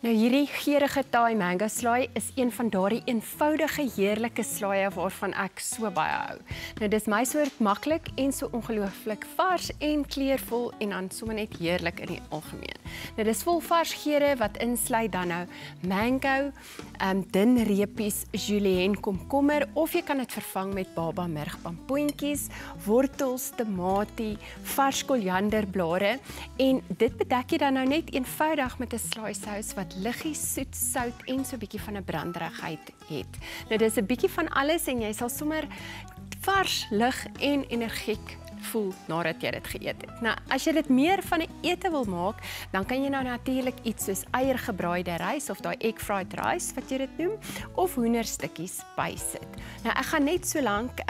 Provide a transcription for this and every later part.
Nou hierdie geurende Thai mango slaai is een van daardie eenvoudige heerlike slaaie waarvan ek so baie hou. Nou dis my soort maklik en so ongelooflik vars en kleurvol en dan sommer net heerlik in die algemeen. Nou dis vol vars geure wat insluit dan nou mango, dun reepies, julienne komkommer of jy kan dit vervang met baba murgpampoentjies, wortels, tamatie, vars korianderblare en dit bedek jy dan nou net eenvoudig met 'n slaaisous wat liggies, soet, sout en so 'n bietjie van 'n branderigheid het. Nou dis 'n bietjie van alles en jy sal sommer vars, lig en energiek voel nadat jy dit geëet het. Nou, as jy dit meer van 'n ete wil maak, dan kan jy nou natuurlik iets soos eiergebraaide rys of daai egg fried rice wat jy dit noem, of hoenderstukkies bysit. Nou, ek gaan net so lank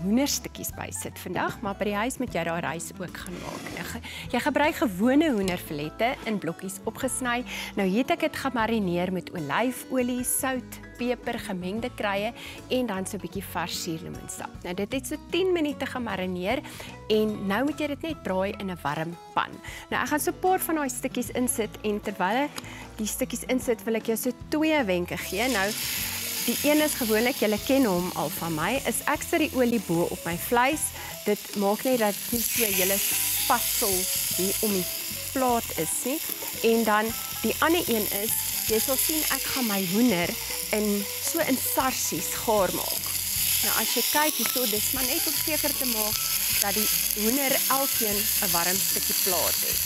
hoenderstukkies bysit vandag, maar by die huis moet jy daai rys ook gaan maak. Nou, jy gebruik gewone hoenderfilette in blokkies opgesny. Nou, hier het ek dit gemarineer met olyfolie, sout, peper, gemengde kruie en dan so 'n bietjie vars suurlemoensap. Nou dit het so 10 minute gemarineer en nou moet jy dit net braai in 'n warm pan. Nou ek gaan so 'n paar van daai stukkies insit en terwyl ek die stukkies insit, wil ek jou so 2 wenke gee. Nou die een is gewoonlik, julle ken hom al van my, is ek sit die olie bo op my vleis. Dit maak net dat dit nie so julle vassel hier om die plaat is nie. En dan die ander een is, jy sal sien ek gaan my hoender in sarsies gaar maak. Nou as jy kyk hierso, dis maar net om seker te maak dat die hoender elkeen 'n warm stukkie plaat het.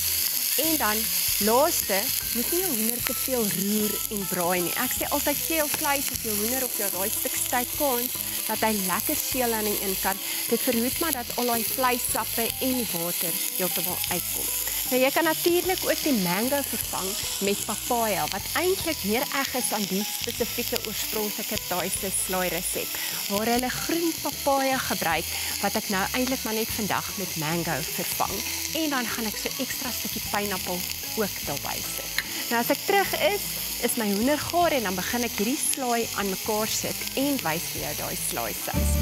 En dan laaste, moet nie jou hoender te veel roer en braai nie. Ek sê altyd gee jou vleis of jou hoender op jou daai stuk steak kans dat hy lekker seel aan die inkant. Dit verhoed maar dat al daai vleissappe en die water heeltemal uitkom. Nou jy kan natuurlik ook die mango vervang met papaja wat eintlik meer eg is aan die spesifieke oorspronklike Thaise slaai resep waar hulle groen papaja gebruik wat ek nou eintlik maar net vandag met mango vervang en dan gaan ek so ekstra stukkie pineappel ook daarby sit. Nou as ek terug is my hoender gaar en dan begin ek hierdie slaai aan mekaar sit en wys vir jou daai slaai sous.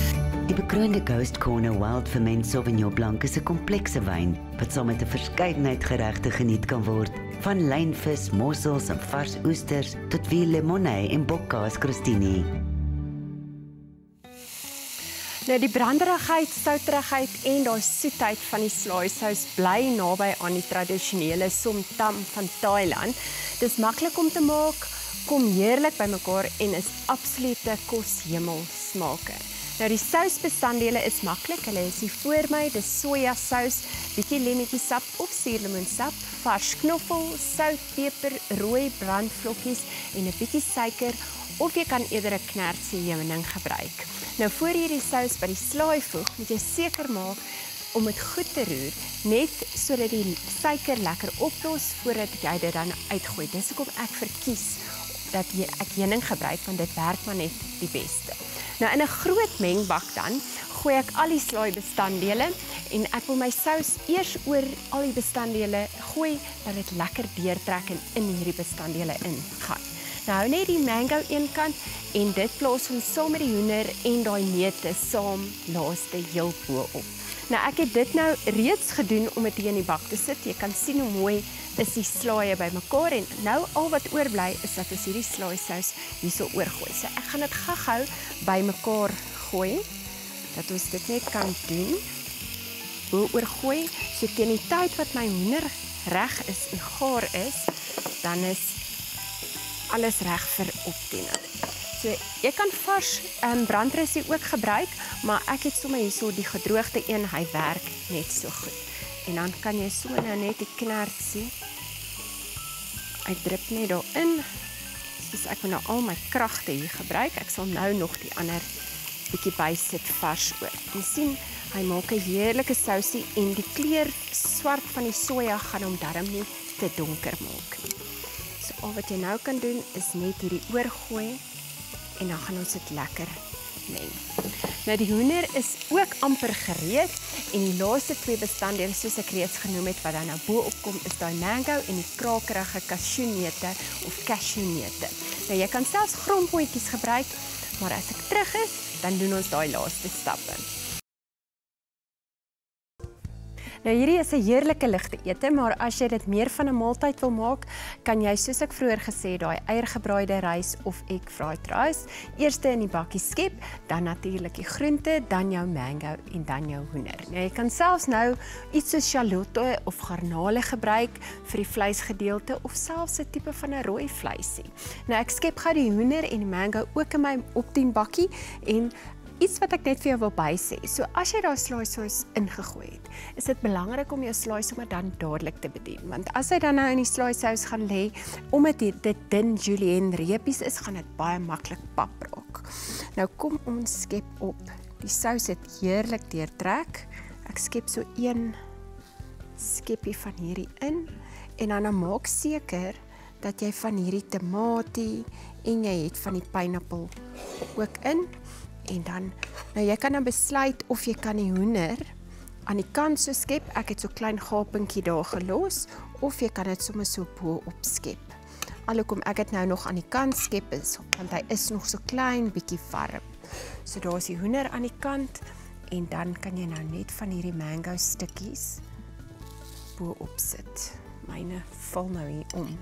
Die bekroonde Ghost Corner Wild Ferment Sauvignon Blanc is 'n komplekse wyn wat saam met 'n verskeidenheid geregte geniet kan word. Van lynvis, mossels en vars oesters tot Ville Monet en bokkaas crostini. Nou die branderigheid, souterigheid en daai soetheid van die slaaisous bly naby aan die tradisionele som tam van Thailand. Dis maklik om te maak, kom heerlik bymekaar en is absolute koshemel smake. Nou die sousbestanddele is maklik, hulle is hier voor my, dis sojasous, bietjie lemmetjiesap of suurlemoensap, vars knoffel, sout, peper, rooi brandvlokkies en 'n bietjie suiker of jy kan eerder 'n knertsie heuning gebruik. Nou voor jy die sous by die slaai voeg, moet jy seker maak om dit goed te roer, net sodat die suiker lekker oplos voordat jy dit dan uitgooi. Dis hoekom ek verkies dat ek heuning gebruik want dit werk maar net die beste. Nou in 'n groot mengbak dan gooi ek al die slaai bestanddele en ek wil my sous eers oor al die bestanddele gooi dat dit lekker deurtrek en in hierdie bestanddele ingaan. Nou net die mango een kant en dit plaas ons saam met die hoender en daai neute saam laaste heel bo op. Nou ek het dit nou reeds gedoen om dit in die bak te sit. Jy kan sien hoe mooi is die slaaie bymekaar en nou al wat oorbly is dat ons hierdie slaaisous hierso oorgooi. So ek gaan dit gou-gou bymekaar gooi dat ons dit net kan doen. Oorgooi so teen die tyd wat my hoender reg is en gaar is, dan is alles reg vir opdiening. So jy kan vars brandrussie ook gebruik, maar ek het sommer hierso die gedroogde een, hy werk net so goed. En dan kan jy so nou net die knertsie uitdrup net daarin. Soos ek wil nou al my kragte hier gebruik. Ek sal nou nog die ander bietjie bysit vars oor. Jy sien, hy maak 'n heerlike sousie en die kleur swart van die soja gaan hom darm nie te donker maak nie. So al wat jy nou kan doen is net hierdie oorgooi en dan gaan ons dit lekker meng. Nou die hoender is ook amper gereed en die laaste 2 bestanddele soos ek reeds genoem het wat dan nou bo-op kom is daai mango en die krakerige cashewnete of cashewneute. Nou jy kan selfs grondboontjies gebruik, maar as ek terug is, dan doen ons daai laaste stappe. Nou hierdie is 'n heerlike ligte ete, maar as jy dit meer van 'n maaltyd wil maak, kan jy soos ek vroeër gesê het, daai eiergebraaide rys of egg fried rice eers in die bakkie skep, dan natuurlik die groente, dan jou mango en dan jou hoender. Nou jy kan selfs nou iets soos shallotto of garnale gebruik vir die vleisgedeelte of selfs 'n tipe van 'n rooi vleisie. Nou ek skep gou die hoender en die mango ook in my opdien bakkie en iets wat ek net vir jou wil bysê, so as jy daar slaaisoos ingegooi het, is dit belangrik om jou slaai sommer dan dadelik te bedien, want as hy dan nou in die slaaisous gaan lê, omdat dit dun julienne reepies is, gaan dit baie maklik pap raak. Nou kom ons skep op, die sous het heerlik deurtrek, ek skep so 1 skepie van hierdie in, en dan maak seker, dat jy van hierdie tamatie, en jy het van die pineappel ook in, en dan, nou jy kan dan besluit of jy kan die hoender aan die kant so skep, ek het so klein gapinkie daar gelos, of jy kan dit sommer so bo op skep. Alhoewel ek het nou nog aan die kant skep is, want hy is nog so klein bietjie warm. So daar is die hoender aan die kant, en dan kan jy nou net van hierdie mango stukkies bo op sit. Myne val nou hier om.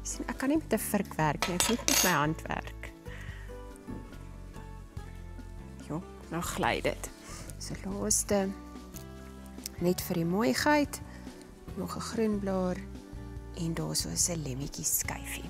Sien, ek kan nie met 'n vurk werk nie, ek moet met my hand werk. Jo, nou gly dit. So laaste, net vir die mooiheid, nog 'n groen blaar, en daar so is 'n lemmetjie skyfie.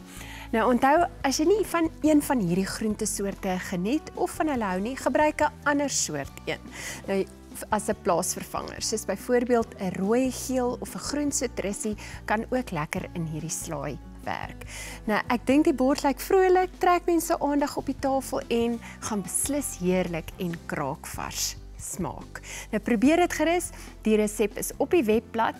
Nou onthou, as jy nie van een van hierdie groentesoorte geniet, of van hulle hou nie, gebruik 'n ander soort een. Nou, as 'n plaasvervanger, soos byvoorbeeld 'n rooi geel of 'n groen sitrussie, kan ook lekker in hierdie slaai werk. Nou, ek dink die bord lyk vrolik, trek mense aandag op die tafel en gaan beslis heerlik en kraakvars smaak. Nou probeer dit gerus, die resep is op die webblad,